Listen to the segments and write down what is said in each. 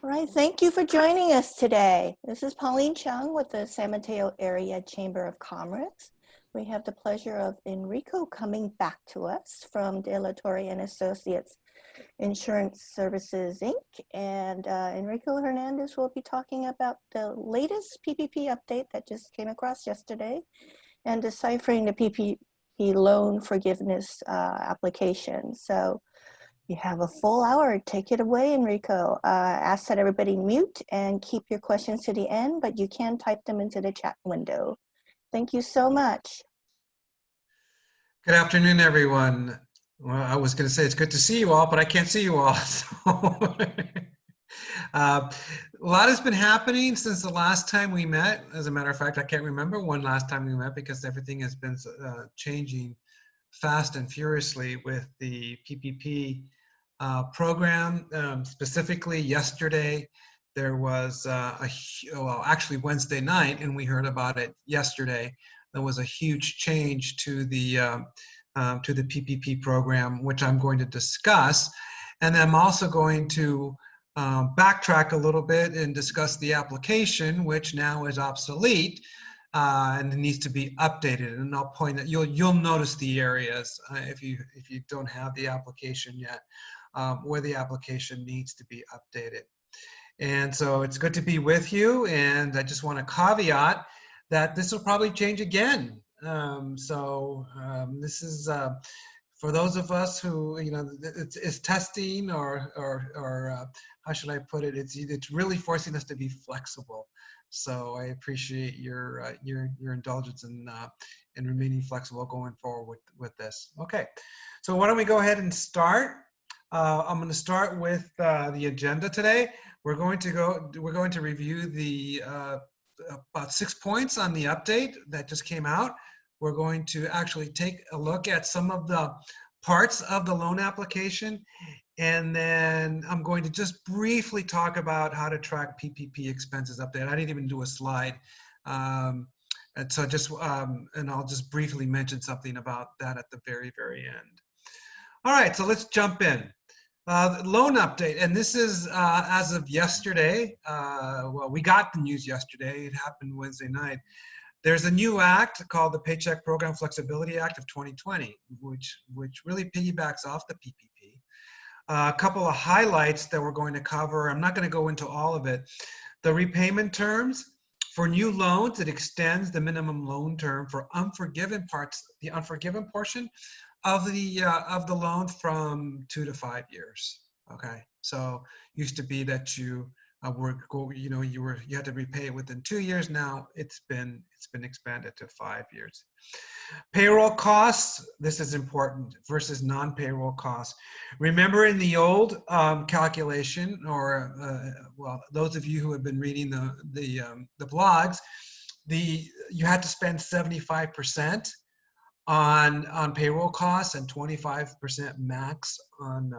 All right, thank you for joining us today. This is Pauline Chung with the San Mateo Area Chamber of Commerce. We have the pleasure of Enrico coming back to us from De La Torre and Associates Insurance Services, Inc. And Enrico Hernandez will be talking about the latest PPP update that just came across yesterday and deciphering the PPP loan forgiveness application. So you have a full hour. Take it away, Enrico. Ask that everybody mute and keep your questions to the end, but you can type them into the chat window. Thank you so much. Good afternoon, everyone. Well, I was going to say it's good to see you all, but I can't see you all. So, a lot has been happening since the last time we met. As a matter of fact, I can't remember when last time we met because everything has been changing fast and furiously with the PPP program. Specifically, yesterday there was well, actually Wednesday night, and we heard about it yesterday. There was a huge change to the PPP program, which I'm going to discuss, and I'm also going to backtrack a little bit and discuss the application, which now is obsolete and it needs to be updated. And I'll point that you'll notice the areas if you don't have the application yet, where the application needs to be updated. And so it's good to be with you. And I just want to caveat that this will probably change again. This is for those of us who, you know, it's testing or how should I put it? It's really forcing us to be flexible. So I appreciate your indulgence in remaining flexible going forward with this. Okay, so why don't we go ahead and start? I'm going to start with the agenda today. We're going to review the about 6 points on the update that just came out. We're going to actually take a look at some of the parts of the loan application, and then I'm going to just briefly talk about how to track PPP expenses update. I didn't even do a slide. And so and I'll just briefly mention something about that at the very, very end. All right, so let's jump in. Loan update, and this is as of yesterday. Well, we got the news yesterday. It happened Wednesday night. There's a new act called the Paycheck Program Flexibility Act of 2020, which really piggybacks off the PPP. A couple of highlights that we're going to cover. I'm not going to go into all of it. The repayment terms for new loans, it extends the minimum loan term for unforgiven parts, the unforgiven portion of the loan from 2 to 5 years. Okay, so used to be that you had to repay it within 2 years. Now it's been expanded to 5 years. Payroll costs, this is important, versus non-payroll costs. Remember in the old calculation, or well, those of you who have been reading the blogs, you had to spend 75% on payroll costs and 25% max on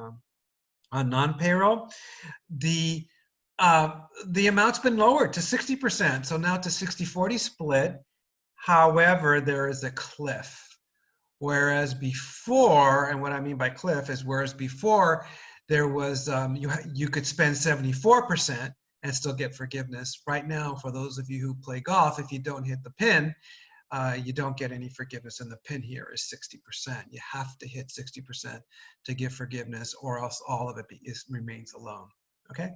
non-payroll. The amount's been lowered to 60%, so now it's a 60-40 split. However, there is a cliff. Whereas before, and what I mean by cliff is whereas before there was you could spend 74% and still get forgiveness. Right now, for those of you who play golf, if you don't hit the pin, you don't get any forgiveness, and the pin here is 60%. You have to hit 60% to give forgiveness, or else all of it remains a loan. Okay.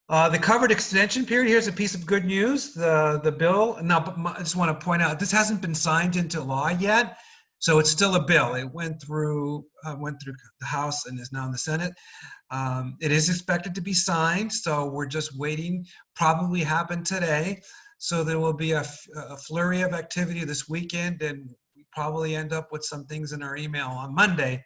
The covered extension period, here's a piece of good news. The bill, now I just want to point out, this hasn't been signed into law yet, so it's still a bill. It went through the House and is now in the Senate. It is expected to be signed, so we're just waiting, probably happen today. So there will be a flurry of activity this weekend, and we probably end up with some things in our email on Monday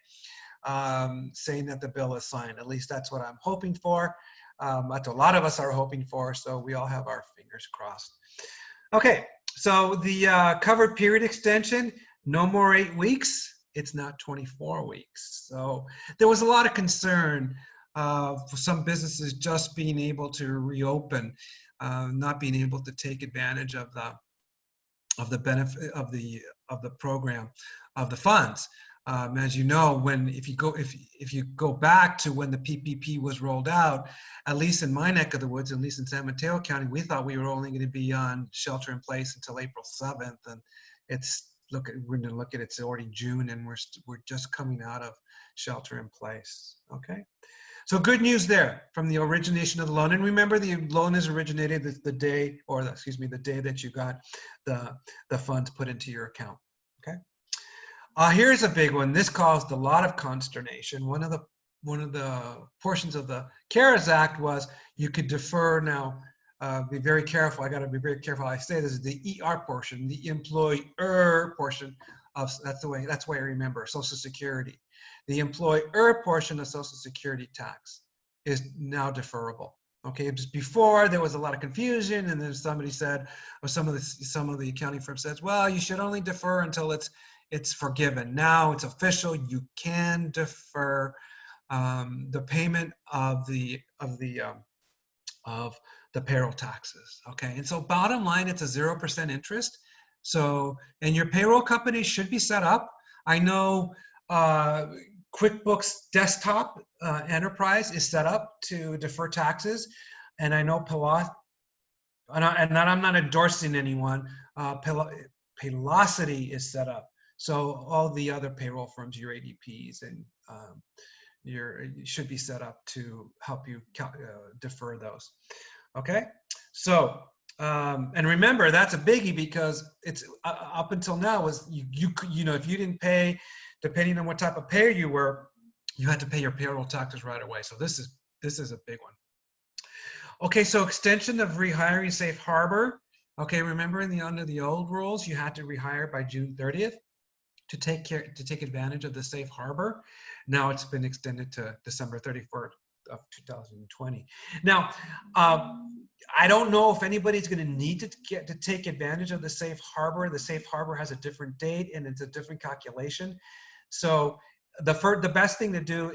saying that the bill is signed. At least that's what I'm hoping for. That's a lot of us are hoping for, so we all have our fingers crossed. Okay, so the covered period extension, no more 8 weeks. It's not 24 weeks. So there was a lot of concern for some businesses just being able to reopen, not being able to take advantage of the benefit of the program, of the funds. As you know, if you go back to when the PPP was rolled out, at least in my neck of the woods, at least in San Mateo County, we thought we were only going to be on shelter in place until April 7th, and we're going to look at it's already June, and we're just coming out of shelter in place. Okay, so good news there from the origination of the loan, and remember the loan is originated the day, or excuse me, the day that you got the funds put into your account. Okay. Here's a big one. This caused a lot of consternation. One of the portions of the CARES Act was you could defer. Now, be very careful. I got to be very careful how I say this. Is the ER portion, the employer portion of that's the way I remember Social Security. The employer portion of Social Security tax is now deferrable. Okay, just before there was a lot of confusion, and then somebody said, or some of the accounting firm says, well, you should only defer until it's forgiven. Now it's official. You can defer the payment of the payroll taxes. Okay, and so bottom line, it's a 0% interest. So, and your payroll company should be set up. I know QuickBooks Desktop Enterprise is set up to defer taxes, and I know I'm not endorsing anyone. Paylocity is set up. So all the other payroll firms, your ADPs and you should be set up to help you defer those. Okay, so and remember that's a biggie because it's up until now was you know if you didn't pay, depending on what type of payer you were, you had to pay your payroll taxes right away. So this is a big one. Okay, so extension of rehiring safe harbor. Okay, remember under the old rules you had to rehire by June 30th. To take advantage of the safe harbor. Now it's been extended to December 31st of 2020. Now, I don't know if anybody's going to need to take advantage of the safe harbor. The safe harbor has a different date and it's a different calculation. So the best thing to do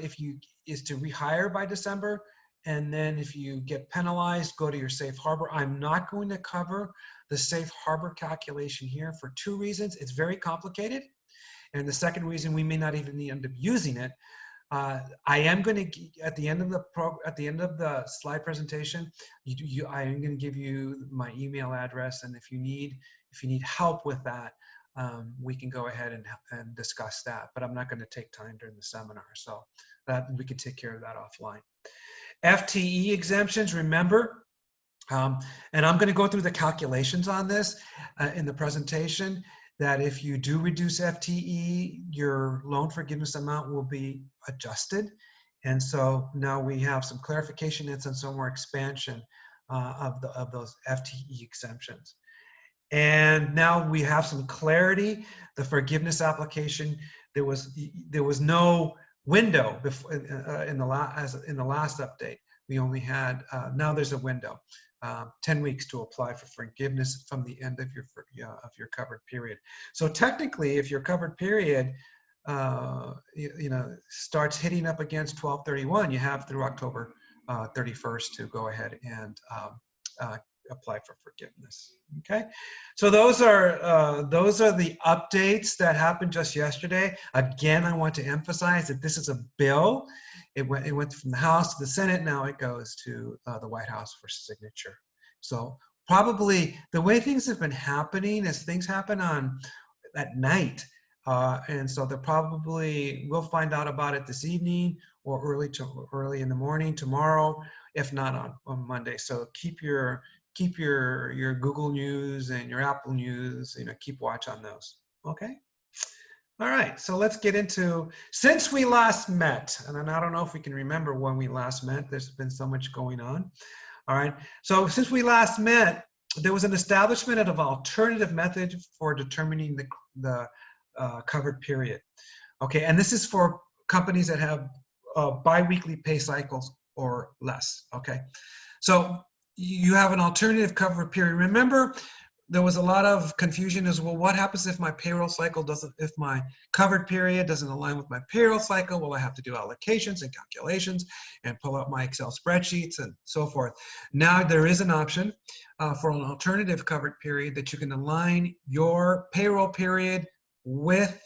is to rehire by December, and then if you get penalized, go to your safe harbor. I'm not going to cover the safe harbor calculation here for two reasons. It's very complicated. And the second reason, we may not even end up using it. I am going to, at the end of the slide presentation, I am going to give you my email address, and if you need help with that, we can go ahead and discuss that. But I'm not going to take time during the seminar, so that we can take care of that offline. FTE exemptions, remember, and I'm going to go through the calculations on this in the presentation. That if you do reduce FTE, your loan forgiveness amount will be adjusted. And so now we have some clarification and some more expansion of those FTE exemptions. And now we have some clarity. The forgiveness application, there was no window before, in the last update. We only had, now there's a window. 10 weeks to apply for forgiveness from the end of your covered period. So technically, if your covered period, starts hitting up against 12/31, you have through October 31st to go ahead and apply for forgiveness. Okay, so those are the updates that happened just yesterday. Again, I want to emphasize that this is a bill. It went from the House to the Senate. Now it goes to the White House for signature. So probably the way things have been happening is things happen at night. And so we'll find out about it this evening or early in the morning tomorrow, if not on Monday. So keep your Google News and your Apple News, keep watch on those. Okay. All right, so let's get into, since we last met, and I don't know if we can remember when we last met, there's been so much going on. All right, so since we last met, there was an establishment of an alternative method for determining the covered period. Okay, and this is for companies that have bi-weekly pay cycles or less. Okay, so you have an alternative covered period. Remember, there was a lot of confusion as well. What happens if my payroll cycle if my covered period doesn't align with my payroll cycle? Well, I have to do allocations and calculations and pull out my Excel spreadsheets and so forth. Now there is an option for an alternative covered period that you can align your payroll period with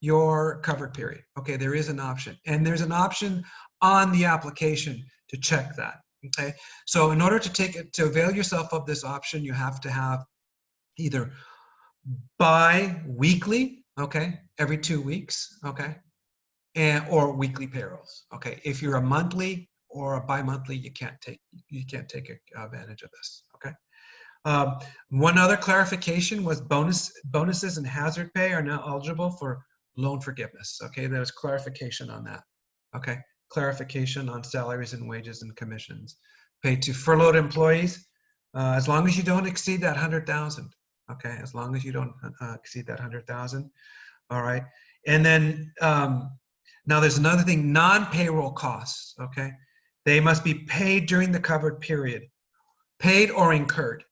your covered period. Okay, there is an option, and there's an option on the application to check that. Okay, so in order to avail yourself of this option, you have to have either bi-weekly, okay, every 2 weeks, okay, or weekly payrolls. Okay, if you're a monthly or a bi-monthly, you can't take advantage of this. Okay. One other clarification was bonuses and hazard pay are now eligible for loan forgiveness. Okay, there's clarification on that. Okay, clarification on salaries and wages and commissions paid to furloughed employees, as long as you don't exceed that 100,000. Okay, as long as you don't exceed that 100,000. All right, and then now there's another thing: non-payroll costs. Okay, they must be paid during the covered period, paid or incurred.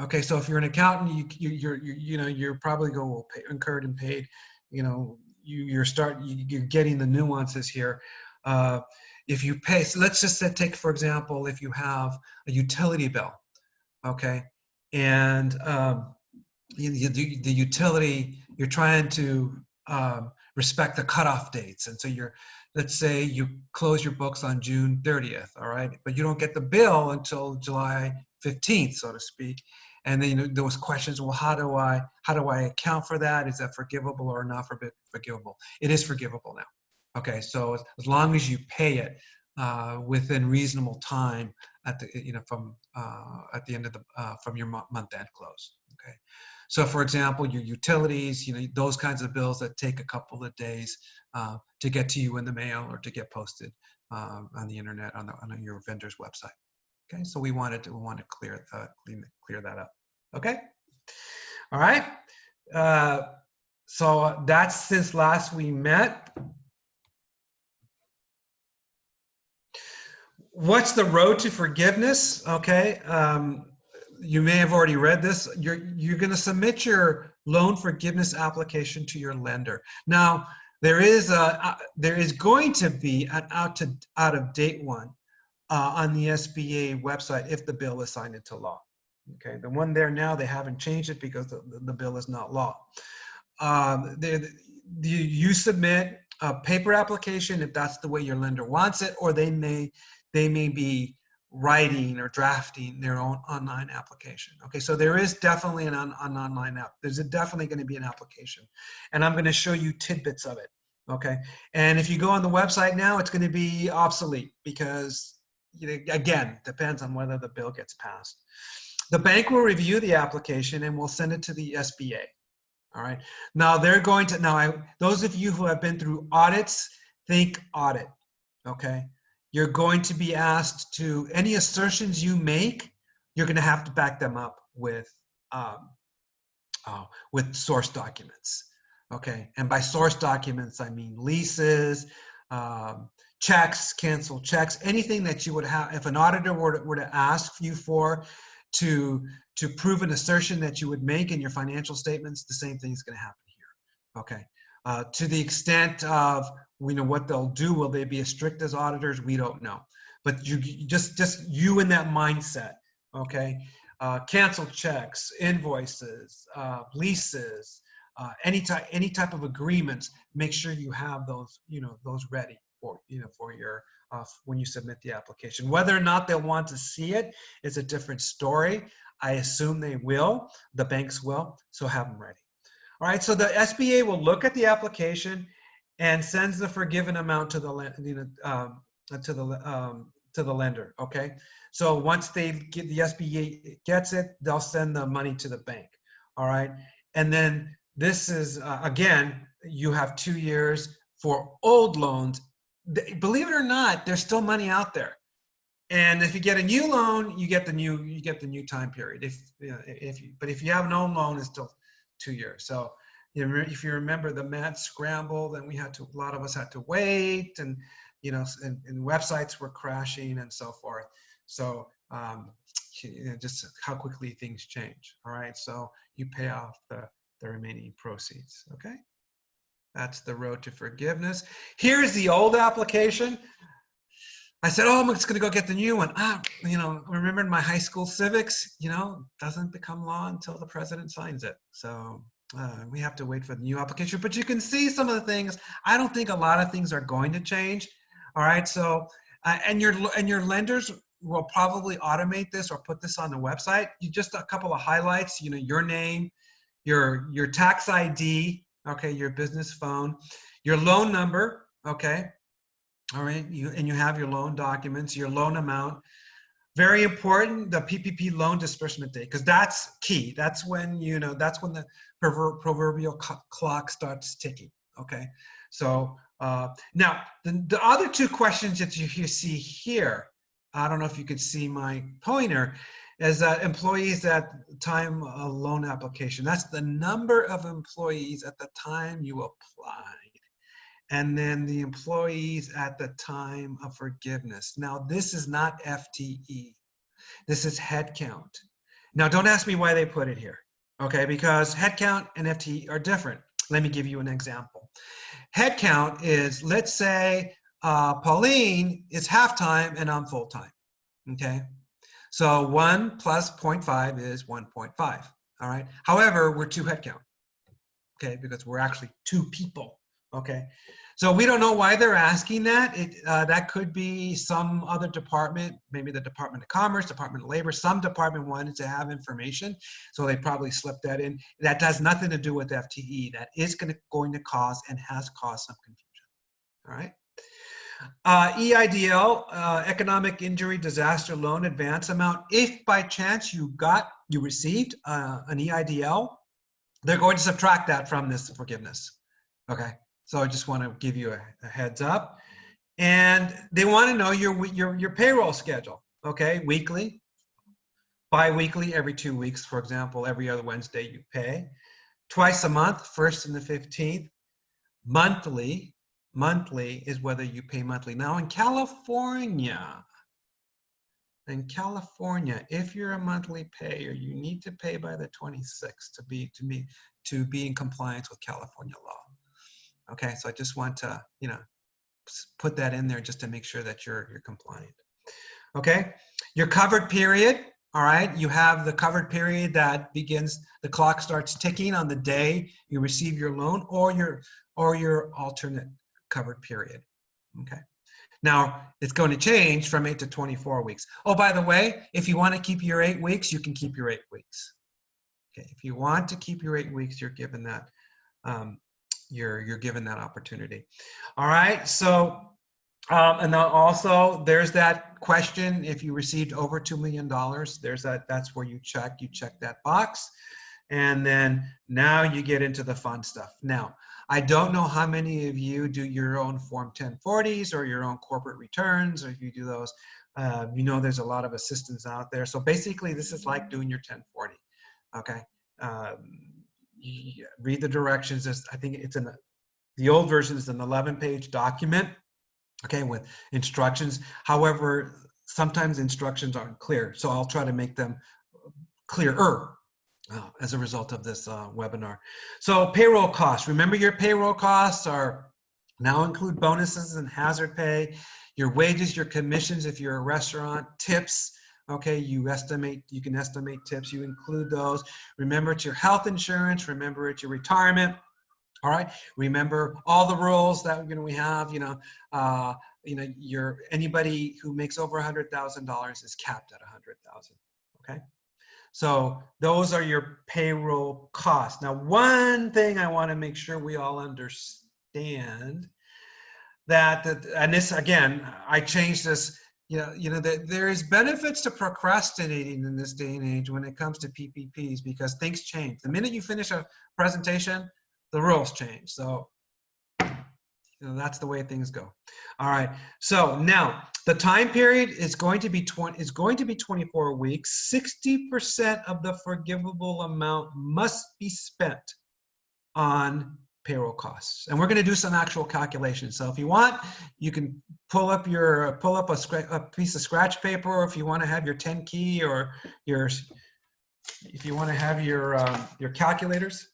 Okay, so if you're an accountant, you're probably going, well, incurred and paid. You know, you're getting the nuances here. If you pay, so let's just say, take for example, if you have a utility bill, okay, and the utility, you're trying to respect the cutoff dates, and so let's say you close your books on June 30th, all right, but you don't get the bill until July 15th, so to speak. And then there was questions, well, how do I account for that? Is that forgivable or not forgivable? It is forgivable now. Okay, so as long as you pay it within reasonable time at the end of from your month end close. Okay, so for example, your utilities, those kinds of bills that take a couple of days to get to you in the mail or to get posted on the internet on your vendor's website. Okay, so we wanted to clear that up. Okay, all right. So that's since last we met. What's the road to forgiveness? Okay, you may have already read this. You're going to submit your loan forgiveness application to your lender. Now there is going to be an out of date one on the SBA website if the bill is signed into law. Okay, the one there now, they haven't changed it because the bill is not law. You submit a paper application if that's the way your lender wants it, or they may be writing or drafting their own online application. Okay, so there is definitely an online app. There's definitely going to be an application, and I'm going to show you tidbits of it. Okay, and if you go on the website now, it's going to be obsolete because, again, depends on whether the bill gets passed. The bank will review the application and will send it to the SBA. All right. Now they're going to, those of you who have been through audits, think audit. Okay. You're going to be asked to, any assertions you make, you're going to have to back them up with source documents. Okay. And by source documents, I mean leases, checks, canceled checks, anything that you would have, if an auditor were to ask you for to prove an assertion that you would make in your financial statements, the same thing is going to happen here. Okay. To the extent of, what they'll do, will they be as strict as auditors? We don't know. But you just you in that mindset. Okay. Canceled checks, invoices, leases, any type of agreements, make sure you have those, those ready for your when you submit the application. Whether or not they'll want to see it is a different story. I assume they will, the banks will, so have them ready. All right, so the SBA will look at the application and sends the forgiven amount to the lender. Okay, so once the SBA gets it, they'll send the money to the bank. All right, and then this is again, you have 2 years for old loans. Believe it or not, there's still money out there. And if you get a new loan, you get the new time period. But if you have an old loan, it's still 2 years. So if you remember the mad scramble, then a lot of us had to wait, and and websites were crashing and so forth. So just how quickly things change. All right, so you pay off the remaining proceeds. Okay. That's the road to forgiveness. Here's the old application. I said, oh, I'm just going to go get the new one. Remember in my high school civics, doesn't become law until the president signs it. So we have to wait for the new application, but you can see some of the things. I don't think a lot of things are going to change. All right, so and your lenders will probably automate this or put this on the website. You just a couple of highlights. You know, your name, your tax ID, okay, your business phone, your loan number, okay, all right, you have your loan documents, your loan amount. Very important, the PPP loan disbursement date, because that's key. That's when, you know, that's when the proverbial clock starts ticking, okay? So now, the other two questions that you see here, I don't know if you could see my pointer, is that employees at time of loan application. That's the number of employees at the time you apply. And then the employees at the time of forgiveness. Now, this is not FTE. This is headcount. Now, don't ask me why they put it here, okay? Because headcount and FTE are different. Let me give you an example. Headcount is, let's say, Pauline is half-time and I'm full-time, okay? So 1 plus 0.5 is 1.5, all right? However, we're 2 headcount, okay? Because we're actually 2 people, okay? So we don't know why they're asking that. That could be some other department, maybe the Department of Commerce, Department of Labor, some department wanted to have information, so they probably slipped that in. That has nothing to do with FTE. That is going to cause and has caused some confusion, all right? EIDL, Economic Injury Disaster Loan Advance Amount. If by chance you received an EIDL, they're going to subtract that from this forgiveness, okay? So I just want to give you a heads up. And they want to know your payroll schedule, okay? Weekly, bi-weekly, every 2 weeks, for example, every other Wednesday you pay. Twice a month, 1st and the 15th. Monthly is whether you pay monthly. Now in California, if you're a monthly payer, you need to pay by the 26th to be in compliance with California law. Okay, so I just want to, you know, put that in there just to make sure that you're compliant. Okay, your covered period, all right, you have the covered period that begins, the clock starts ticking on the day you receive your loan or your alternate covered period, okay? Now, it's going to change from 8 to 24 weeks. Oh, by the way, if you want to keep your 8 weeks, you can keep your 8 weeks. Okay, if you want to keep your 8 weeks, you're given that, you're given that opportunity. All right, so, and then also there's that question, if you received over $2 million, that's where you check that box. And then now you get into the fun stuff. Now, I don't know how many of you do your own Form 1040s or your own corporate returns, or if you do those, you know there's a lot of assistance out there. So basically, this is like doing your 1040, okay? You read the directions. I think it's in the old version is an 11-page document, okay, with instructions. However, sometimes instructions aren't clear, so I'll try to make them clearer as a result of this webinar. So payroll costs. Remember, your payroll costs are now include bonuses and hazard pay, your wages, your commissions if you're a restaurant, tips. Okay, you can estimate tips, you include those. Remember, it's your health insurance, remember it's your retirement. All right, remember all the rules that we have, anybody who makes over $100,000 is capped at 100,000, okay? So those are your payroll costs. Now, one thing I want to make sure we all understand and this, again, I changed this, that there is benefits to procrastinating in this day and age when it comes to PPPs, because things change. The minute you finish a presentation, the rules change. So, that's the way things go. All right. So now the time period is going to be 24 weeks. 60% of the forgivable amount must be spent on payroll costs, and we're going to do some actual calculations. So if you want, you can pull up a piece of scratch paper, or if you want to have your 10 key, or if you want to have your calculators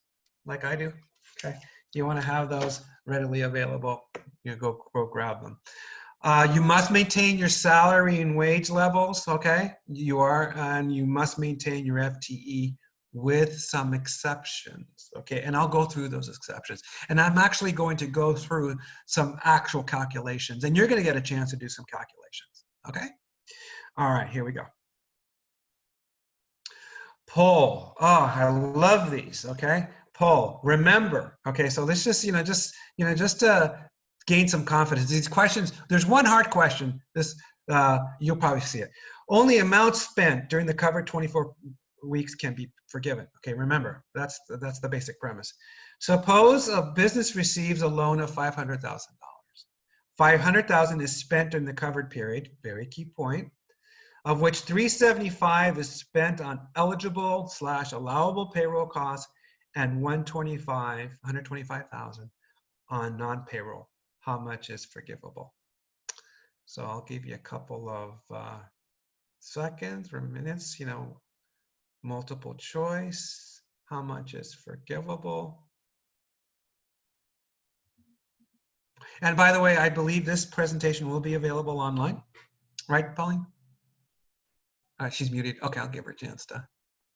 like I do, okay, you want to have those readily available, go grab them. You must maintain your salary and wage levels, okay? And you must maintain your FTE with some exceptions, okay? And I'll go through those exceptions. And I'm actually going to go through some actual calculations, and you're going to get a chance to do some calculations, okay? All right, here we go. Poll. Oh, I love these, okay? Poll. Remember, okay, so let's just, just to gain some confidence. These questions, there's one hard question. This, you'll probably see it. Only amounts spent during the covered 24 weeks can be forgiven. Okay, remember, that's the basic premise. Suppose a business receives a loan of $500,000. $500,000 is spent during the covered period, very key point, of which $375,000 is spent on eligible/allowable payroll costs and $125,000 on non-payroll. How much is forgivable? So I'll give you a couple of seconds or minutes, multiple choice. How much is forgivable? And by the way, I believe this presentation will be available online, right, Pauline? She's muted. Okay, I'll give her a chance to.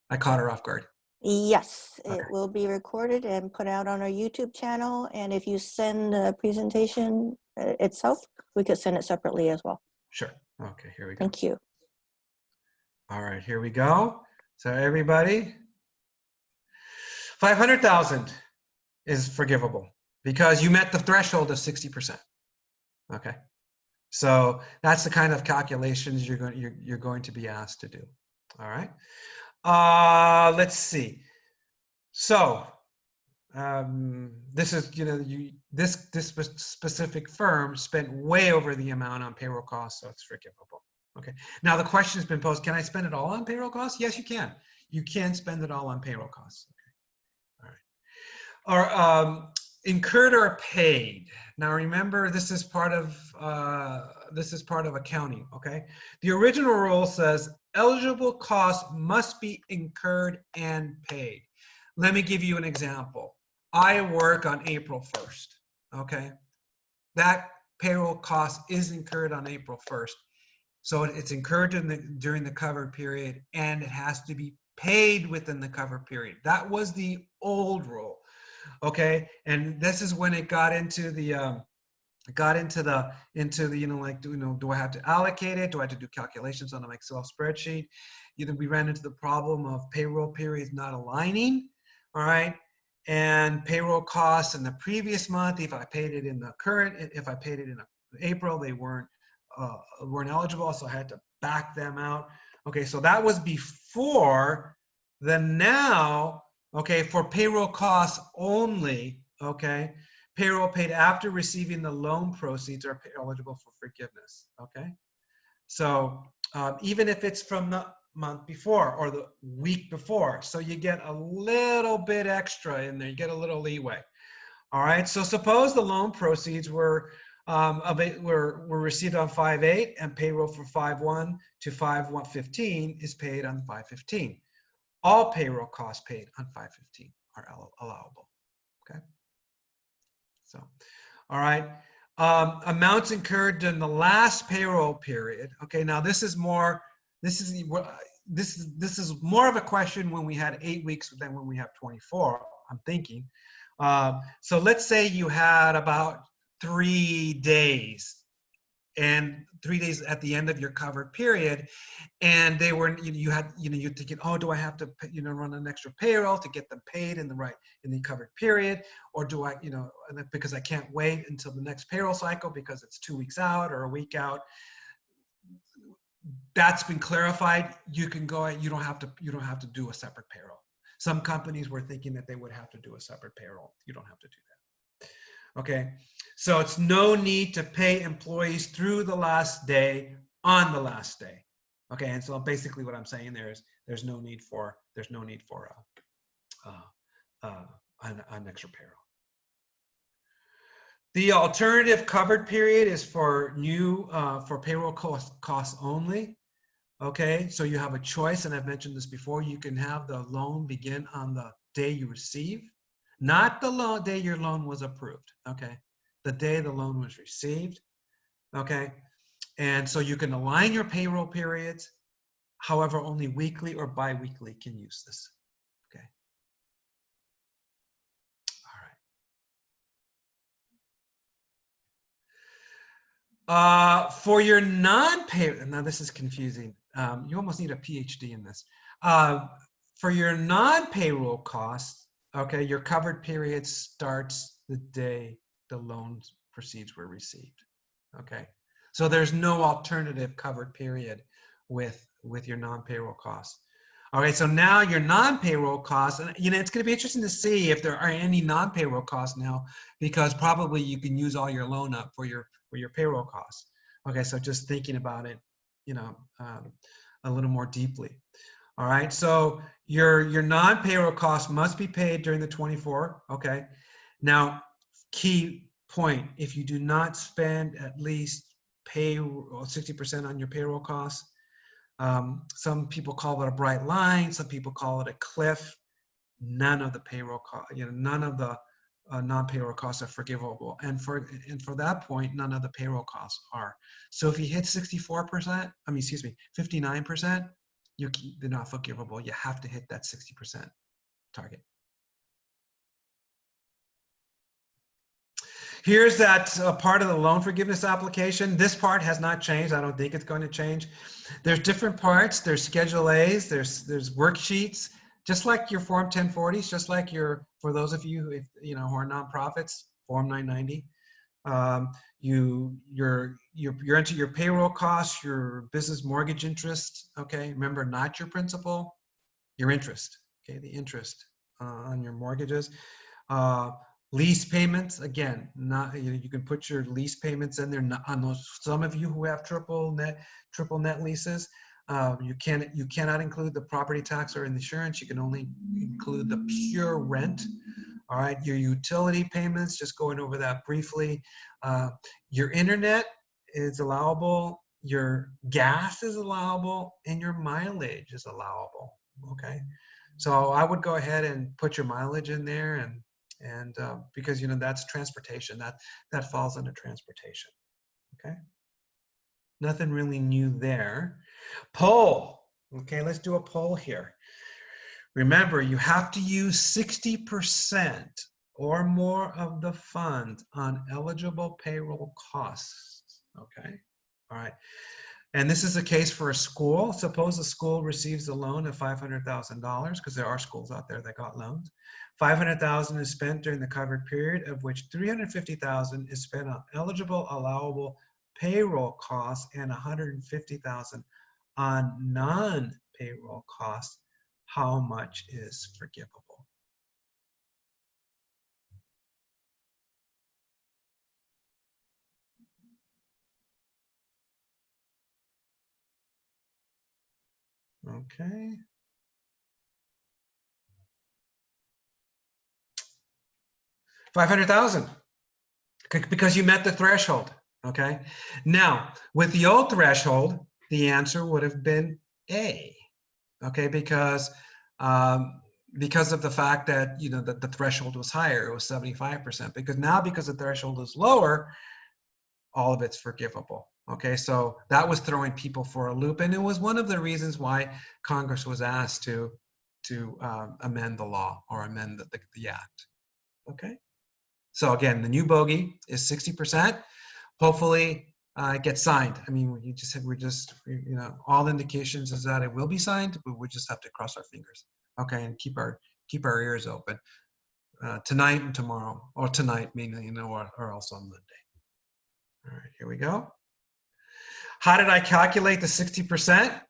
I caught her off guard. Yes, Okay. it will be recorded and put out on our YouTube channel. And if you send the presentation itself, we could send it separately as well. Sure. Okay, here we go. Thank you. All right, here we go. So everybody, 500,000 is forgivable because you met the threshold of 60%. Okay. So that's the kind of calculations you're going to be asked to do. All right. Let's see. So this is, this specific firm spent way over the amount on payroll costs, so it's forgivable. Okay. Now the question has been posed: can I spend it all on payroll costs? Yes, you can. You can spend it all on payroll costs. Okay. All right. Or incurred or paid. Now remember, this is part of accounting. Okay. The original rule says eligible costs must be incurred and paid. Let me give you an example. I work on April 1st. Okay. That payroll cost is incurred on April 1st. So it's incurred during the covered period, and it has to be paid within the covered period. That was the old rule. Okay, and this is when it got into the do I have to allocate it? Do I have to do calculations on an Excel spreadsheet? We ran into the problem of payroll periods not aligning. All right, and payroll costs in the previous month, if I paid it in the current, if I paid it in April, they weren't eligible, so I had to back them out. Okay, so that was before. Then now, okay, for payroll costs only, okay, payroll paid after receiving the loan proceeds are eligible for forgiveness. Okay, so even if it's from the month before or the week before, so you get a little bit extra in there, you get a little leeway. All right, so suppose the loan proceeds were received on 5/8 and payroll for 5/1 to 5/15 is paid on 5/15. All payroll costs paid on 5/15 are allowable. Okay. So, all right. Amounts incurred during the last payroll period. Okay. Now this is more. This is more of a question when we had 8 weeks than when we have 24. I'm thinking. So let's say you had about 3 days, and 3 days at the end of your covered period, and they were, you're thinking, oh, do I have to, run an extra payroll to get them paid in the covered period, or do I, because I can't wait until the next payroll cycle because it's 2 weeks out or a week out. That's been clarified. You can go, you don't have to do a separate payroll. Some companies were thinking that they would have to do a separate payroll. You don't have to do that. Okay, so it's no need to pay employees through the last day on the last day. Okay, and so basically what I'm saying there is there's no need for an extra payroll. The alternative covered period is for for payroll costs only. Okay, so you have a choice, and I've mentioned this before. You can have the loan begin on the day you receive, not the day your loan was approved. Okay, the day the loan was received. Okay, and so you can align your payroll periods. However, only weekly or bi-weekly can use this. Okay, For your non-pay, now this is confusing. You almost need a PhD in this. For your non-payroll costs, okay, your covered period starts the day the loan proceeds were received. Okay, so there's no alternative covered period with your non-payroll costs. All right, so now your non-payroll costs, and it's going to be interesting to see if there are any non-payroll costs now, because probably you can use all your loan up for your payroll costs. Okay, so just thinking about it, a little more deeply. All right, so your non-payroll costs must be paid during the 24. Okay, now key point: if you do not spend at least pay 60% on your payroll costs. Some people call it a bright line. Some people call it a cliff. None of the payroll cost, none of the non-payroll costs are forgivable. And for that point, none of the payroll costs are. So if you hit 64%, 59%, they're not forgivable. You have to hit that 60% target. Here's that part of the loan forgiveness application. This part has not changed. I don't think it's going to change. There's different parts. There's Schedule A's. There's worksheets, just like your Form 1040s, just like for those of you who are nonprofits, Form 990. You enter your payroll costs, your business mortgage interest. Okay, remember, not your principal, your interest. Okay, the interest on your mortgages. Lease payments, again, you can put your lease payments in there. On those, some of you who have triple net leases, you cannot include the property tax or insurance. You can only include the pure rent. All right, your utility payments, just going over that briefly. Your internet is allowable, your gas is allowable, and your mileage is allowable. Okay, so I would go ahead and put your mileage in there, and because that's transportation, that falls under transportation. Okay, nothing really new there. Poll. Okay, let's do a poll here. Remember, you have to use 60% or more of the funds on eligible payroll costs. Okay, all right. And this is a case for a school. Suppose a school receives a loan of $500,000, because there are schools out there that got loans. $500,000 is spent during the covered period, of which $350,000 is spent on eligible allowable payroll costs and $150,000 on non-payroll costs. How much is forgivable? Okay. $500,000, because you met the threshold. Okay. Now, with the old threshold, the answer would have been A. Okay, because of the fact that that the threshold was higher, it was 75%. Because the threshold is lower, all of it's forgivable. Okay, so that was throwing people for a loop, and it was one of the reasons why Congress was asked to amend the law, or amend the act. Okay, so again, the new bogey is 60%. Hopefully it gets signed. I mean, all indications is that it will be signed, but we just have to cross our fingers. Okay, and keep our ears open tonight and tomorrow, or tonight meaning or else on Monday. All right, here we go. How did I calculate the 60%?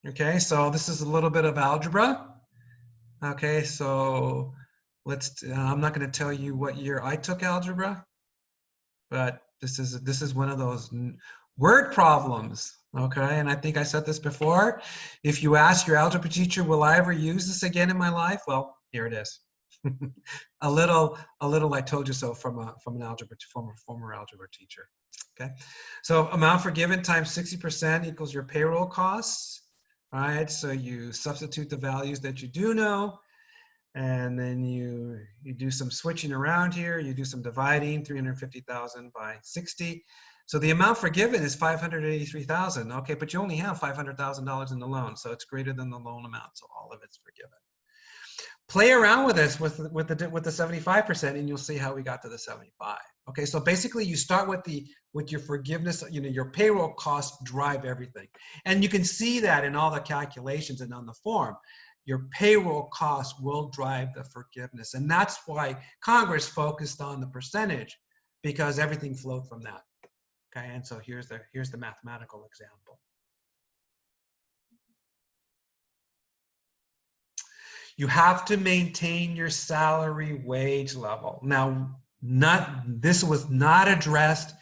Okay, so this is a little bit of algebra. Okay, so I'm not going to tell you what year I took algebra, but this is one of those word problems. Okay, and I think I said this before. If you ask your algebra teacher, will I ever use this again in my life? Well, here it is. a little I told you so from a former algebra teacher. Okay, so amount forgiven times 60% equals your payroll costs. All right, so you substitute the values that you do know, and then you do some switching around here. You do some dividing, 350,000 by 60. So the amount forgiven is 583,000. Okay, but you only have $500,000 in the loan, so it's greater than the loan amount, so all of it's forgiven. Play around with this with the 75%, and you'll see how we got to the 75. Okay, so basically you start with your forgiveness, your payroll costs drive everything. And you can see that in all the calculations and on the form. Your payroll costs will drive the forgiveness. And that's why Congress focused on the percentage, because everything flowed from that. Okay, and so here's the mathematical example. You have to maintain your salary wage level. Now, this was not addressed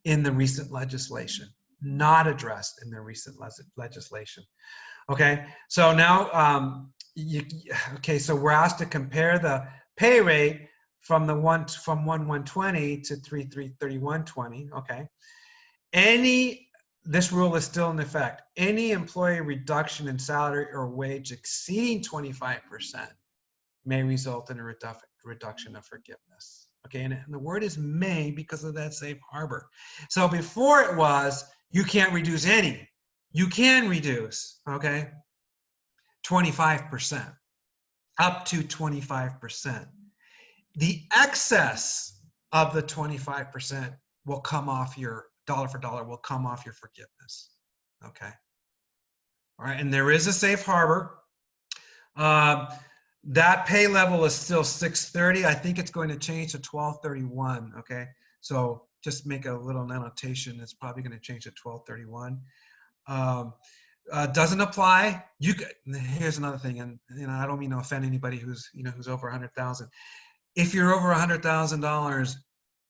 in the recent legislation. Not addressed in the recent legislation. Okay, so now, so we're asked to compare the pay rate from 1/120 to 3/31/20. Okay, this rule is still in effect. Any employee reduction in salary or wage exceeding 25% may result in a reduction of forgiveness. Okay, and the word is may because of that safe harbor. So before it was, you can't reduce any. You can reduce, okay, 25%, up to 25%. The excess of the 25% will come off your dollar for dollar, will come off your forgiveness. Okay. All right. And there is a safe harbor. That pay level is still 630. I think it's going to change to 1231. Okay. So just make a little annotation. It's probably going to change to 1231. Doesn't apply. Here's another thing, and I don't mean to offend anybody who's over 100,000. If you're over $100,000,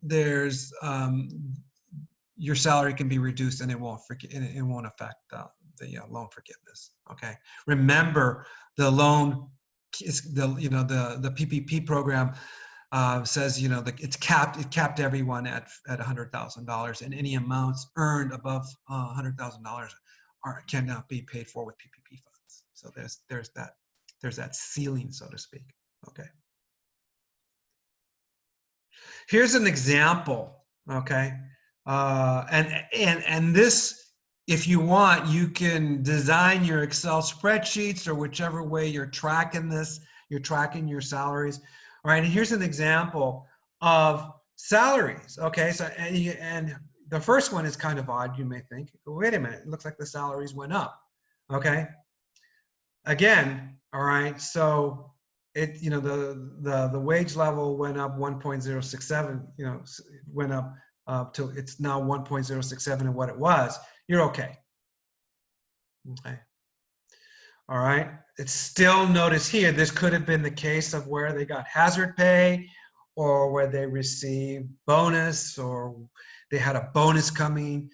there's your salary can be reduced, and it won't affect the loan forgiveness. Okay. Remember, the loan is the PPP program says it's capped. It capped everyone at $100,000, and any amounts earned above $100,000 cannot be paid for with PPP funds. So there's that ceiling, so to speak. Okay. Here's an example. Okay. And this, if you want, you can design your Excel spreadsheets or whichever way you're tracking this. You're tracking your salaries. All right. And here's an example of salaries. Okay. So and the first one is kind of odd. You may think, wait a minute, it looks like the salaries went up. Okay. Again, all right. So the wage level went up 1.067. Went up till it's now 1.067 and what it was. You're okay. Okay. All right. It's still, notice here, this could have been the case of where they got hazard pay, or where they received bonus, or they had a bonus coming.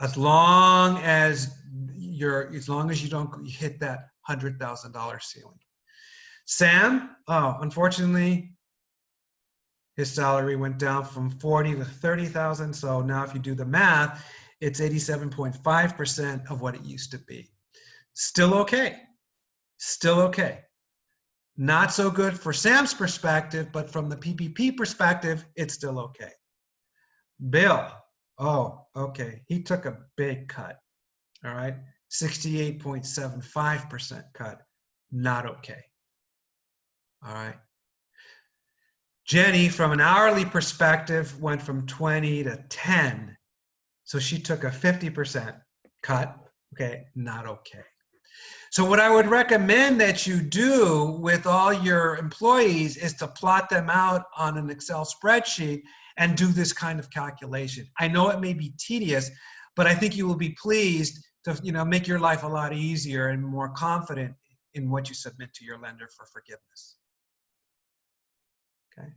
As long as you don't hit that $100,000 ceiling. Sam, unfortunately, his salary went down from 40 to 30,000. So now if you do the math, it's 87.5% of what it used to be. Still okay. Still okay. Not so good for Sam's perspective, but from the PPP perspective, it's still okay. Bill, oh, okay. He took a big cut. All right. 68.75% cut. Not okay. All right. Jenny, from an hourly perspective, went from 20 to 10. So she took a 50% cut. Okay, not okay. So what I would recommend that you do with all your employees is to plot them out on an Excel spreadsheet and do this kind of calculation. I know it may be tedious, but I think you will be pleased to make your life a lot easier and more confident in what you submit to your lender for forgiveness. Okay,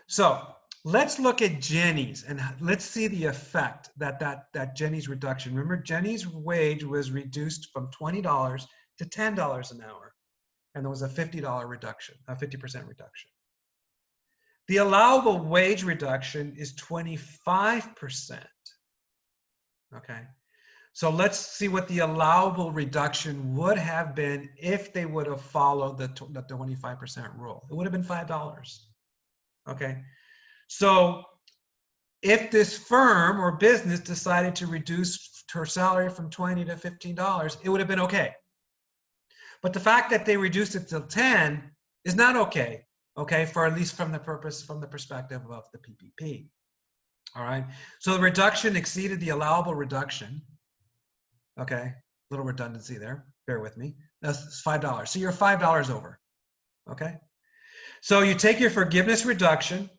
so let's look at Jenny's and let's see the effect that Jenny's reduction. Remember, Jenny's wage was reduced from $20 to $10 an hour, and there was a $50 reduction, a 50% reduction. The allowable wage reduction is 25%. Okay, so let's see what the allowable reduction would have been if they would have followed the 25% rule. It would have been $5. Okay, so if this firm or business decided to reduce her salary from $20 to $15, it would have been okay. But the fact that they reduced it to 10 is not okay. Okay, for at least from the perspective of the PPP. All right. So the reduction exceeded the allowable reduction. Okay. Little redundancy there. Bear with me. That's $5. So you're $5 over. Okay. So you take your forgiveness reduction.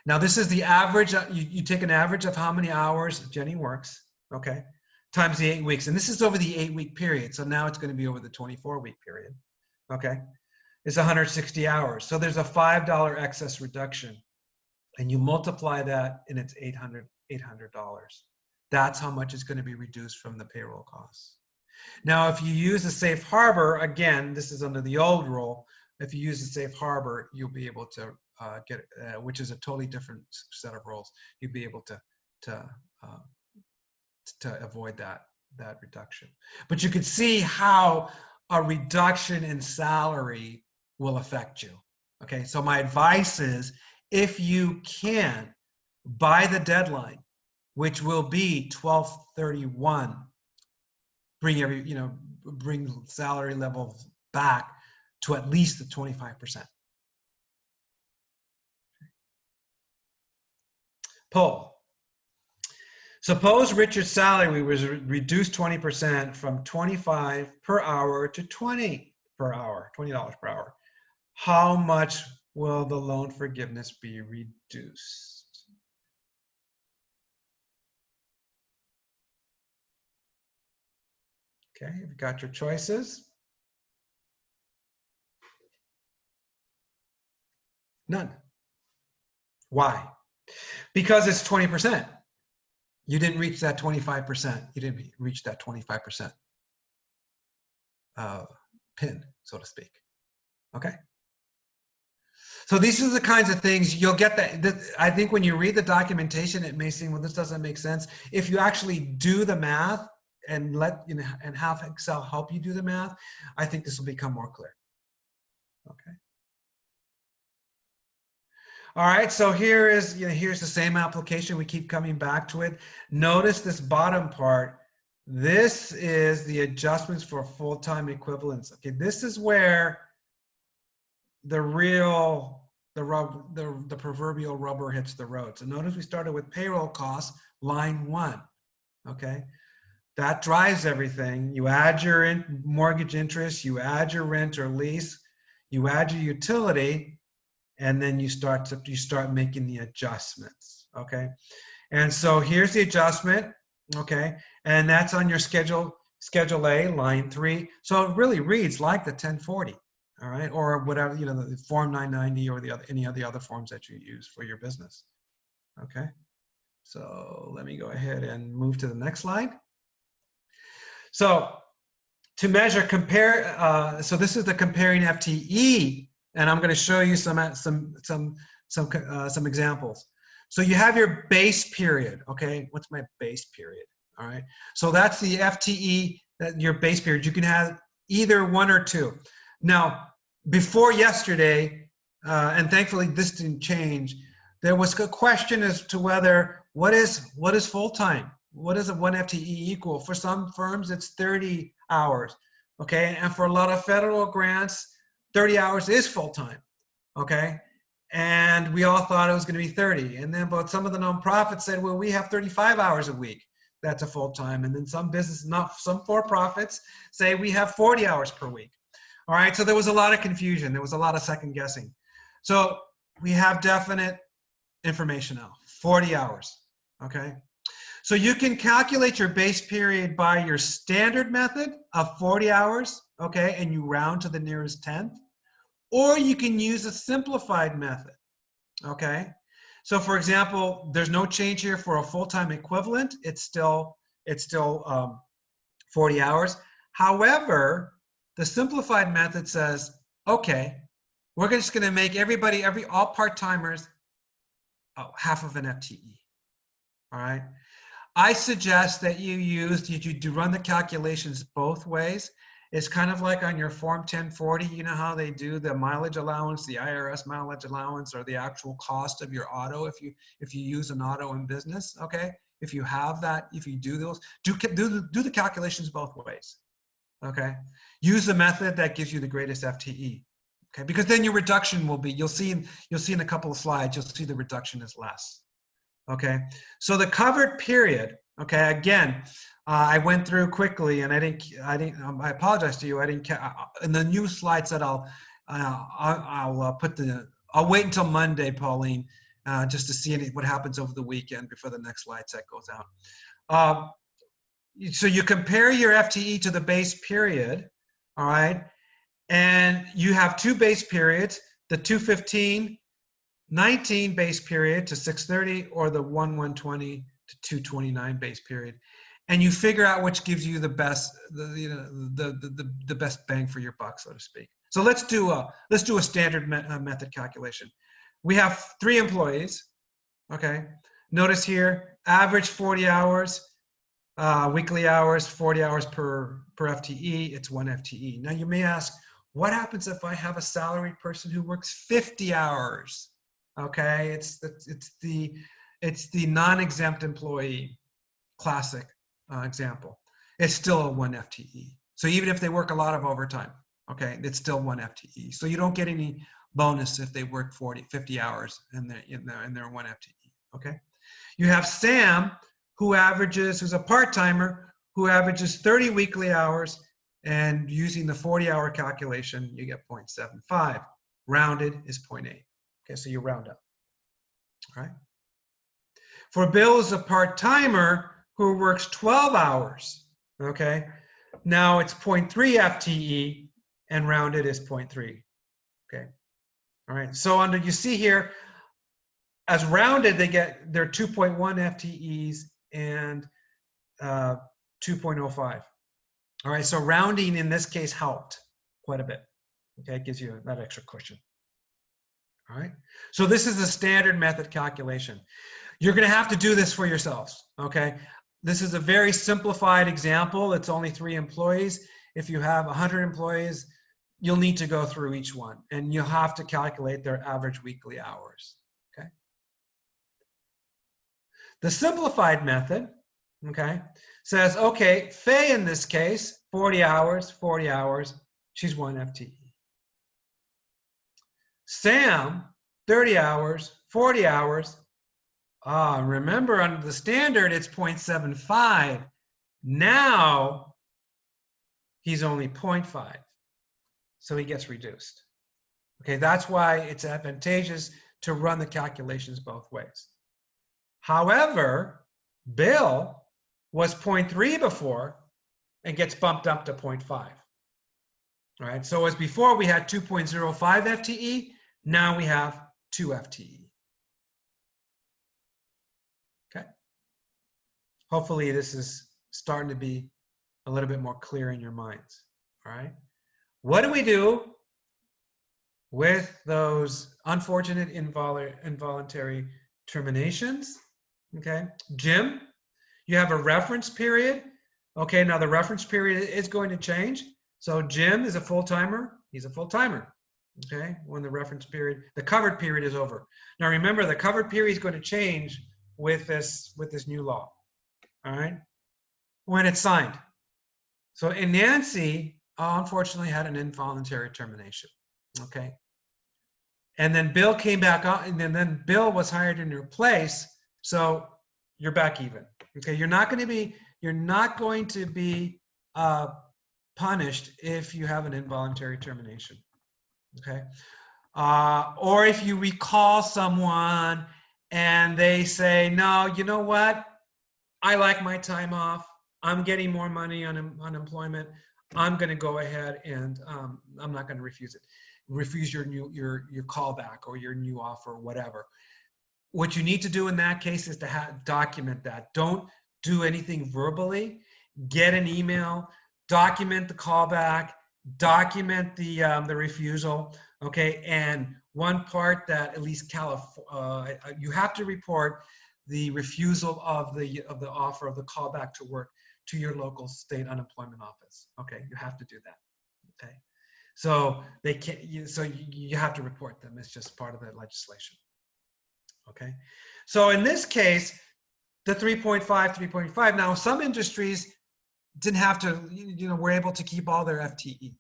Now this is the average. You take an average of how many hours Jenny works. Okay. Times the 8 weeks. And this is over the 8-week period. So now it's going to be over the 24-week period. Okay. It's 160 hours. So there's a $5 excess reduction. And you multiply that and it's $800. That's how much is going to be reduced from the payroll costs. Now, if you use a safe harbor, again, this is under the old rule. If you use a safe harbor, you'll be able to get, which is a totally different set of rules. You'll be able to avoid that reduction. But you can see how a reduction in salary will affect you. Okay, so my advice is, if you can, by the deadline, which will be 12/31, bring salary levels back to at least the 25%. Poll. Suppose Richard's salary was reduced 20% from 25 per hour to 20 per hour, $20 per hour. How much will the loan forgiveness be reduced? Okay, you've got your choices. None. Why? Because it's 20%. You didn't reach that 25%. You didn't reach that 25% pin, so to speak. Okay? So these are the kinds of things you'll get that. I think when you read the documentation, it may seem, well, this doesn't make sense. If you actually do the math and and have Excel help you do the math, I think this will become more clear. Okay. All right, so here's the same application. We keep coming back to it. Notice this bottom part. This is the adjustments for full-time equivalents. Okay, this is where the proverbial rubber hits the road. So notice we started with payroll costs, line 1. Okay, that drives everything. You add your mortgage interest, you add your rent or lease, you add your utility, and then you start making the adjustments. Okay, and so here's the adjustment. Okay, and that's on your schedule A, line 3. So it really reads like the 1040. All right, or whatever, the form 990 or any of the other forms that you use for your business. Okay, so let me go ahead and move to the next slide. So to measure, compare, so this is the comparing FTE, and I'm going to show you some examples. So you have your base period. Okay, what's my base period? All right, so that's the FTE, your base period. You can have either 1 or 2. Now, before yesterday, and thankfully this didn't change, there was a question as to whether what is full-time? What does a 1 FTE equal? For some firms, it's 30 hours. Okay, and for a lot of federal grants, 30 hours is full-time. Okay, and we all thought it was going to be 30. And then, but some of the nonprofits said, well, we have 35 hours a week. That's a full-time. And then some for-profits say we have 40 hours per week. All right, so there was a lot of confusion. There was a lot of second guessing. So we have definite information now, 40 hours, okay? So you can calculate your base period by your standard method of 40 hours, okay, and you round to the nearest 10th, or you can use a simplified method, okay? So for example, there's no change here for a full-time equivalent. It's still 40 hours. However, the simplified method says, okay, we're just going to make all part-timers half of an FTE. All right. I suggest that you run the calculations both ways. It's kind of like on your Form 1040, you know how they do the mileage allowance, the IRS mileage allowance, or the actual cost of your auto if you use an auto in business. Okay. If you have that, if you do those, do the calculations both ways. Okay, use the method that gives you the greatest FTE. Okay, because then your reduction will be, you'll see in a couple of slides, you'll see the reduction is less. Okay, so the covered period, okay, again, I went through quickly and I apologize to you. I didn't, in the new slide set, I'll wait until Monday, Pauline, just to see what happens over the weekend before the next slide set goes out. So you compare your FTE to the base period, all right? And you have two base periods, the 215-19 base period to 630 or the 1120 to 229 base period. And you figure out which gives you the best, the best bang for your buck, so to speak. So let's do a standard method calculation. We have 3 employees, okay? Notice here, average 40 hours, weekly hours, 40 hours per FTE, it's 1 FTE. Now you may ask, what happens if I have a salaried person who works 50 hours? Okay, it's the non-exempt employee, classic example. It's still a 1 FTE. So even if they work a lot of overtime, okay, it's still 1 FTE. So you don't get any bonus if they work 50 hours and they're 1 FTE, okay? You have Sam, who's a part-timer, who averages 30 weekly hours, and using the 40-hour calculation, you get 0.75. Rounded is 0.8. Okay, so you round up, all right? For Bill, who's a part-timer who works 12 hours, okay? Now it's 0.3 FTE, and rounded is 0.3, okay? All right, so you see here, as rounded, they're 2.1 FTEs and 2.05. All right, so rounding in this case helped quite a bit. Okay, it gives you that extra cushion. All right, so this is the standard method calculation. You're going to have to do this for yourselves. Okay, this is a very simplified example. It's only 3 employees. If you have 100 employees, you'll need to go through each one, and you'll have to calculate their average weekly hours. Okay. The simplified method, okay, says, okay, Faye in this case, 40 hours, she's 1 FTE. Sam, 30 hours, 40 hours. Remember, under the standard, it's 0.75. Now, he's only 0.5, so he gets reduced. Okay, that's why it's advantageous to run the calculations both ways. However, Bill was 0.3 before and gets bumped up to 0.5. All right, so as before we had 2.05 FTE, now we have 2 FTE. Okay. Hopefully this is starting to be a little bit more clear in your minds. All right. What do we do with those unfortunate involuntary terminations? Okay. Jim, you have a reference period. Okay, now the reference period is going to change. So Jim is a full-timer. He's a full-timer. Okay, when the reference period, the covered period is over. Now remember, the covered period is going to change with this new law. All right, when it's signed. So in Nancy, unfortunately, had an involuntary termination. Okay, and then Bill came back on, and then Bill was hired in your place. So you're back even. Okay, you're not going to be punished if you have an involuntary termination. Okay, or if you recall someone and they say, no, you know what, I like my time off, I'm getting more money on unemployment, I'm going to go ahead and I'm not going to refuse your callback or your new offer or whatever. What you need to do in that case is to document that. Don't do anything verbally. Get an email, document the callback, document the refusal. Okay, and one part that at least you have to report the refusal of the offer of the callback to work to your local state unemployment office. Okay, you have to do that. Okay, so they can't. You have to report them. It's just part of the legislation. Okay, so in this case, the 3.5. Now, some industries didn't have to, were able to keep all their FTE.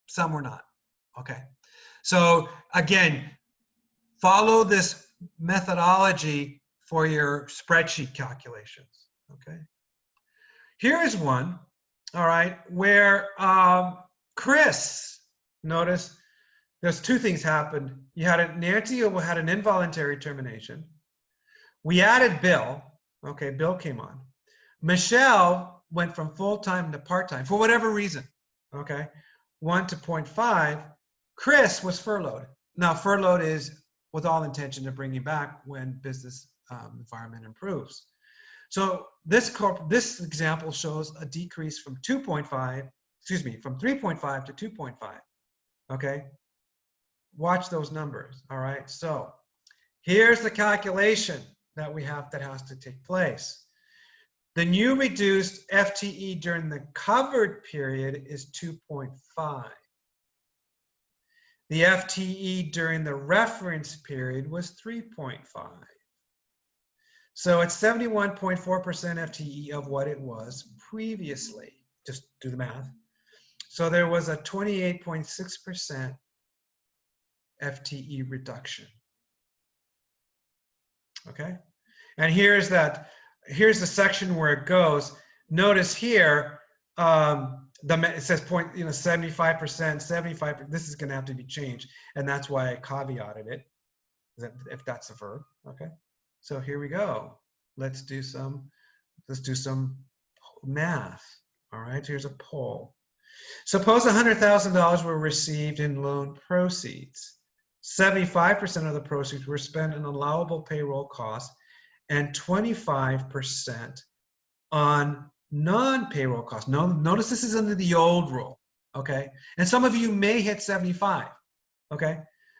Some were not. Okay, so again, follow this methodology for your spreadsheet calculations, okay? Here is one, all right, where Chris, notice there's two things happened. You had Nancy had an involuntary termination. We added Bill, okay, Bill came on. Michelle went from full-time to part-time for whatever reason, okay? 1 to 0.5. Chris was furloughed. Now, furloughed is with all intention of bringing back when business environment improves. So this example shows a decrease from 2.5, excuse me, from 3.5 to 2.5, okay? Watch those numbers, all right? So here's the calculation that we have that has to take place. The new reduced FTE during the covered period is 2.5. The FTE during the reference period was 3.5. So it's 71.4% FTE of what it was previously. Just do the math. So there was a 28.6% FTE reduction. Okay? And here's the section where it goes. Notice here, it says 75%, 75%. This is going to have to be changed, and that's why I caveated it, if that's a verb. Okay, so here we go. Let's do some math. All right, here's a poll. Suppose $100,000 were received in loan proceeds. 75% of the proceeds were spent on allowable payroll costs, and 25% on non-payroll costs. Notice this is under the old rule, okay? And some of you may hit 75, okay?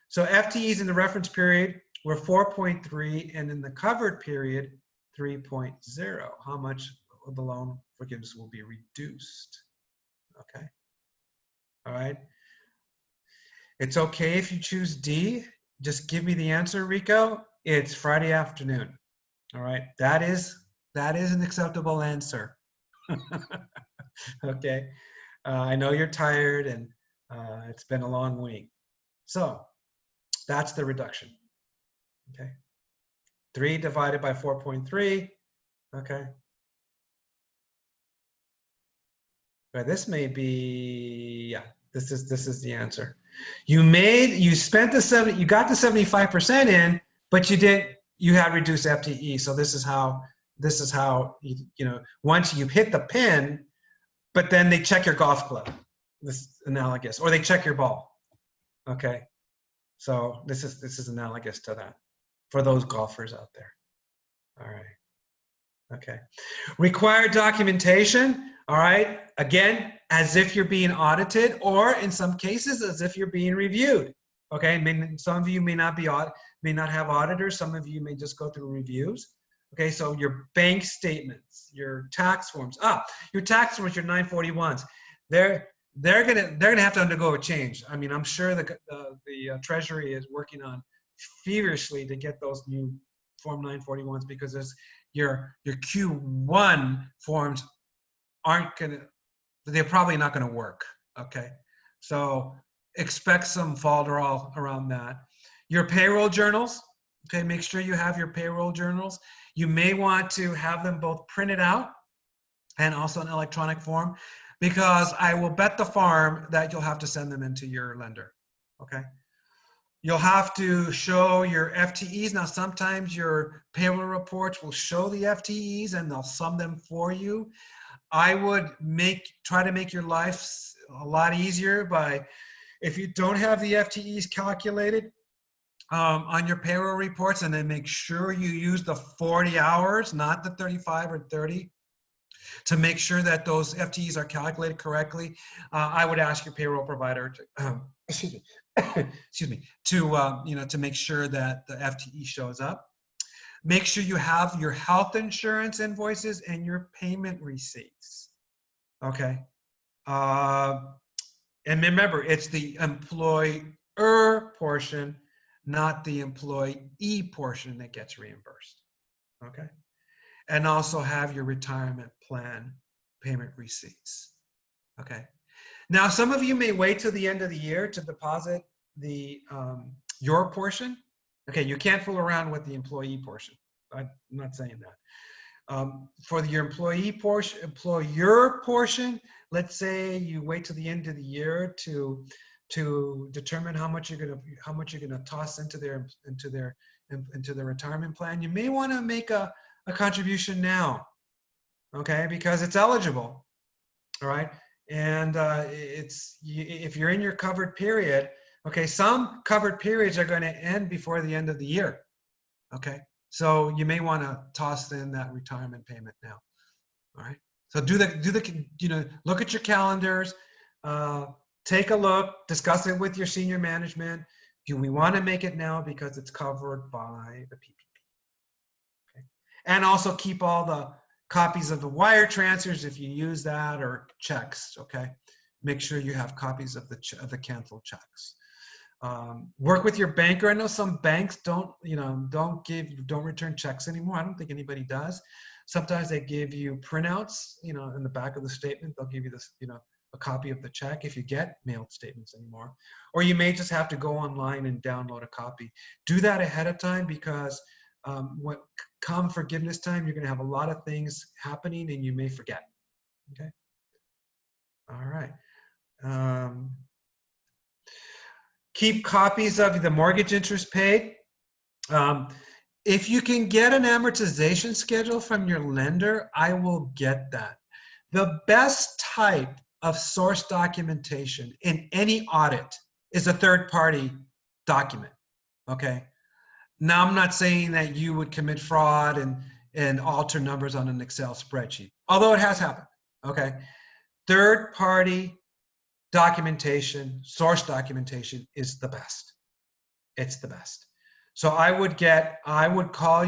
So FTEs in the reference period were 4.3, and in the covered period, 3.0. How much of the loan forgiveness will be reduced, okay? All right. It's okay if you choose D. Just give me the answer, Rico. It's Friday afternoon. All right. That is an acceptable answer. Okay. I know you're tired and it's been a long week. So that's the reduction. Okay. 3 divided by 4.3. Okay. But this may be, yeah, this is the answer. You got the 75% in, but you had reduced FTE. So this is how once you hit the pin, but then they check your golf club, this analogous, or they check your ball. Okay. So this is analogous to that for those golfers out there. All right. Okay. Required documentation. All right. Again, as if you're being audited, or in some cases, as if you're being reviewed. Okay. I mean, some of you may not have auditors. Some of you may just go through reviews. Okay. So your bank statements, your tax forms, your tax forms, your 941s, they're gonna have to undergo a change. I mean, I'm sure the Treasury is working on feverishly to get those new Form 941s, because your Q1 forms they're probably not gonna work. Okay, so expect some falderall around that. Your payroll journals. Okay, make sure you have your payroll journals. You may want to have them both printed out and also in electronic form, because I will bet the farm that you'll have to send them into your lender. Okay. You'll have to show your FTEs. Now, sometimes your payroll reports will show the FTEs and they'll sum them for you. I would try to make your life a lot easier by, if you don't have the FTEs calculated on your payroll reports, and then make sure you use the 40 hours, not the 35 or 30, to make sure that those FTEs are calculated correctly. I would ask your payroll provider to, excuse me, to make sure that the FTE shows up. Make sure you have your health insurance invoices and your payment receipts. Okay. And remember, it's the employer portion, not the employee portion, that gets reimbursed. Okay. And also have your retirement plan payment receipts. Okay. Now, some of you may wait till the end of the year to deposit your portion. Okay, you can't fool around with the employee portion. I'm not saying that. For your employer portion, let's say you wait till the end of the year to determine how much you're gonna toss into their retirement plan. You may want to make a contribution now, okay, because it's eligible. All right, and if you're in your covered period, okay, some covered periods are going to end before the end of the year. Okay, so you may want to toss in that retirement payment now. All right, so look at your calendars, take a look, discuss it with your senior management. Do we want to make it now because it's covered by the PPP? Okay, and also keep all the copies of the wire transfers if you use that, or checks. Okay, make sure you have copies of the canceled checks. Work with your banker. I know some banks don't return checks anymore. I don't think anybody does. Sometimes they give you printouts, in the back of the statement. They'll give you this, a copy of the check if you get mailed statements anymore. Or you may just have to go online and download a copy. Do that ahead of time, because come forgiveness time, you're going to have a lot of things happening and you may forget. Okay. All right. Keep copies of the mortgage interest paid. If you can get an amortization schedule from your lender, I will get that. The best type of source documentation in any audit is a third-party document. Okay. Now, I'm not saying that you would commit fraud and alter numbers on an Excel spreadsheet, although it has happened. Okay. Third-party documentation, source documentation is the best. It's the best. So I would call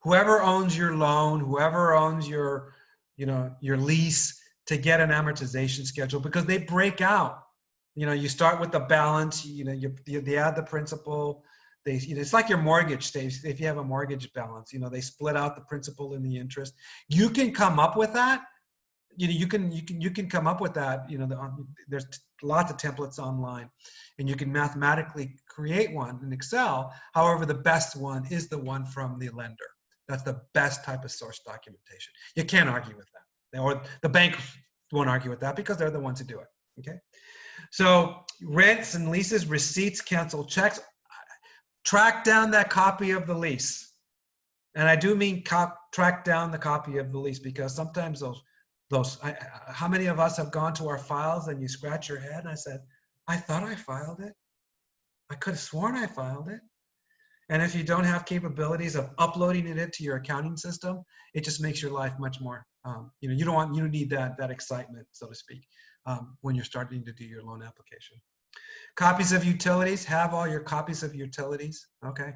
whoever owns your loan, whoever owns your lease, to get an amortization schedule, because they break out. You start with the balance, they add the principal. It's like your mortgage stays. If you have a mortgage balance, they split out the principal and the interest. You can come up with that. You can come up with that. There's lots of templates online, and you can mathematically create one in Excel. However, the best one is the one from the lender. That's the best type of source documentation. You can't argue with that, or the bank won't argue with that, because they're the ones who do it. Okay. So rents and leases, receipts, canceled checks. Track down that copy of the lease. And I do mean track down the copy of the lease, because sometimes how many of us have gone to our files and you scratch your head and I said, I thought I filed it. I could have sworn I filed it. And if you don't have capabilities of uploading it into your accounting system, it just makes your life much more, you don't need that excitement, so to speak, when you're starting to do your loan application. Copies of utilities, have all your copies of utilities, okay?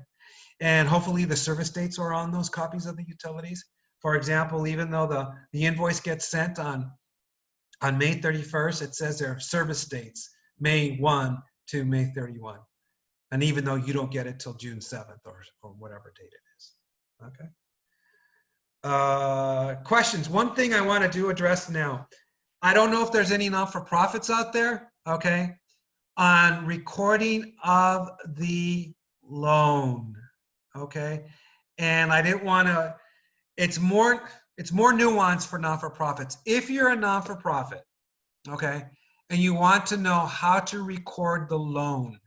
And hopefully the service dates are on those copies of the utilities. For example, even though the invoice gets sent on May 31st, it says their service dates, May 1 to May 31. And even though you don't get it till June 7th or whatever date it is, okay? Questions. One thing I want to address now. I don't know if there's any not-for-profits out there, okay, on recording of the loan, okay? And I didn't want to, it's more nuanced for non-for-profits. If you're a non-for-profit, okay, and you want to know how to record the loan,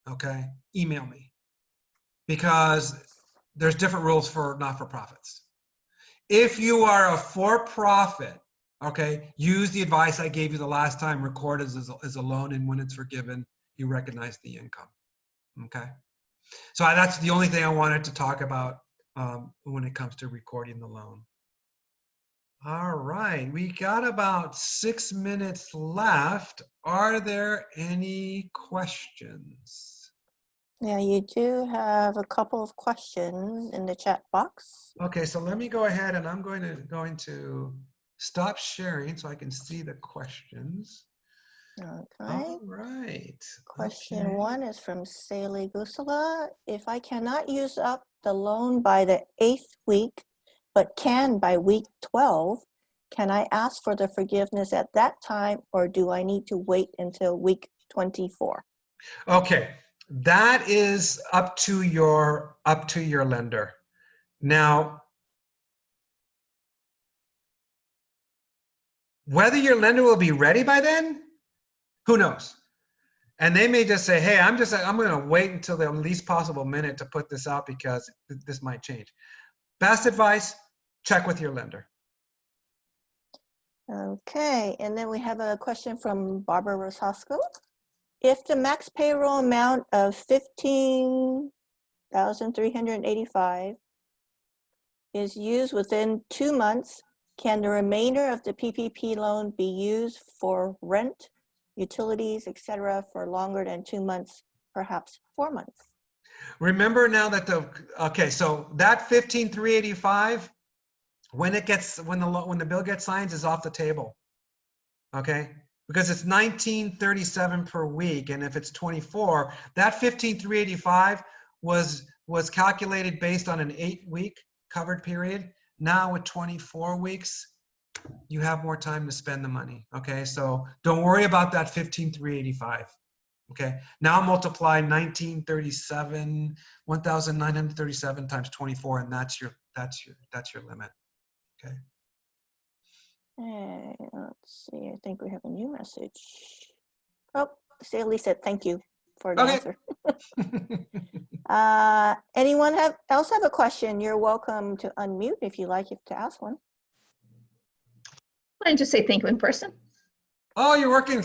okay, email me, because there's different rules for not-for-profits. If you are a for-profit, okay, use the advice I gave you the last time. Record as a loan, and when it's forgiven, you recognize the income. Okay, so that's the only thing I wanted to talk about when it comes to recording the loan. All right, we got about 6 minutes left. Are there any questions? Yeah, you do have a couple of questions in the chat box. Okay, so let me go ahead, and I'm going to stop sharing so I can see the questions. Okay. All right. Question okay. 1 is from Saley Gusala. If I cannot use up the loan by the 8th week, but can by week 12, can I ask for the forgiveness at that time, or do I need to wait until week 24? Okay, that is up to your lender. Now, whether your lender will be ready by then, who knows? And they may just say, hey, I'm going to wait until the least possible minute to put this out because this might change. Best advice, check with your lender. Okay, and then we have a question from Barbara Rosasco. If the max payroll amount of $15,385 is used within 2 months, can the remainder of the PPP loan be used for rent, utilities, etc., for longer than 2 months, perhaps 4 months? Remember now that so that 15,385, when the bill gets signed, is off the table. Okay, because it's 1937 per week, and if it's 24, that 15,385 was calculated based on an 8-week covered period. Now with 24 weeks, you have more time to spend the money. Okay, so don't worry about that 15,385. Okay, now multiply 1,937 times 24, and that's your limit. Okay. Hey, let's see. I think we have a new message. Oh, Staley said thank you for the answer. Anyone else have a question? You're welcome to unmute if you like to ask one. Why don't you say thank you in person? Oh, you're welcome.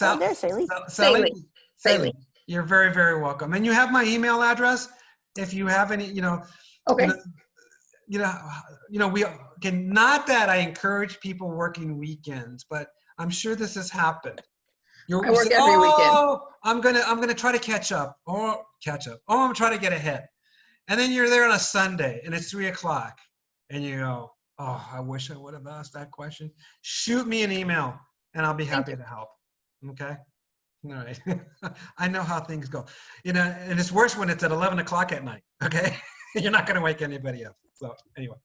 Oh, there's Staley. Sally. Sally. You're very, very welcome. And you have my email address. If you have any, Okay. We can, not that I encourage people working weekends, but I'm sure this has happened. I work every weekend. I'm gonna try to catch up. Oh, I'm trying to get ahead. And then you're there on a Sunday and it's 3 o'clock and you go, oh, I wish I would have asked that question. Shoot me an email and I'll be happy to help. Okay. All right. I know how things go, and it's worse when it's at 11 o'clock at night. Okay. You're not going to wake anybody up. So anyway.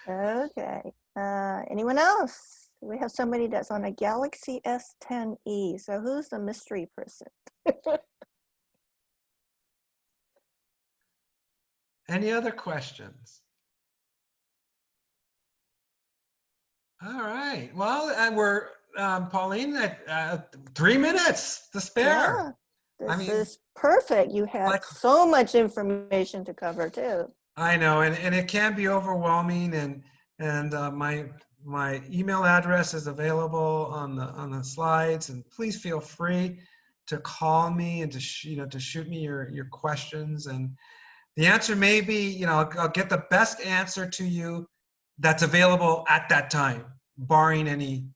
Okay. Anyone else? We have somebody that's on a Galaxy S10e. So who's the mystery person? Any other questions? All right. Well, we're Pauline at 3 minutes to spare. Yeah, this is perfect. You have so much information to cover too. I know, and it can be overwhelming, and my email address is available on the slides, and please feel free to call me and to shoot me your questions, and the answer may be, I'll get the best answer to you that's available at that time, barring any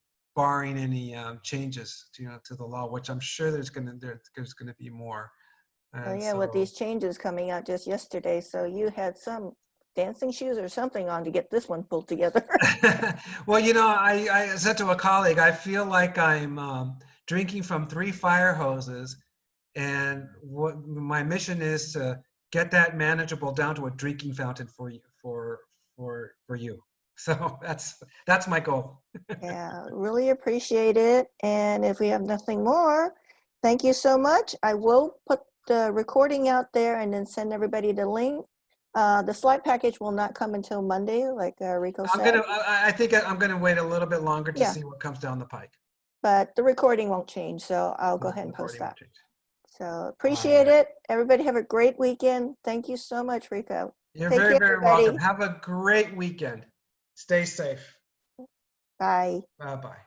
changes to the law, which I'm sure there's going to be more. Oh yeah, with these changes coming out just yesterday, so you had some dancing shoes or something on to get this one pulled together. Well, I said to a colleague, I feel like I'm drinking from 3 fire hoses, and what my mission is to get that manageable down to a drinking fountain for you. So that's my goal. Yeah, really appreciate it. And if we have nothing more, thank you so much. I will put the recording out there and then send everybody the link. The slide package will not come until Monday, like Rico said. I think I'm gonna wait a little bit longer to see what comes down the pike. But the recording won't change, so I'll go ahead and post that. So appreciate it. Everybody have a great weekend. Thank you so much, Rico. You're very, very welcome. Have a great weekend. Stay safe. Bye. Bye-bye.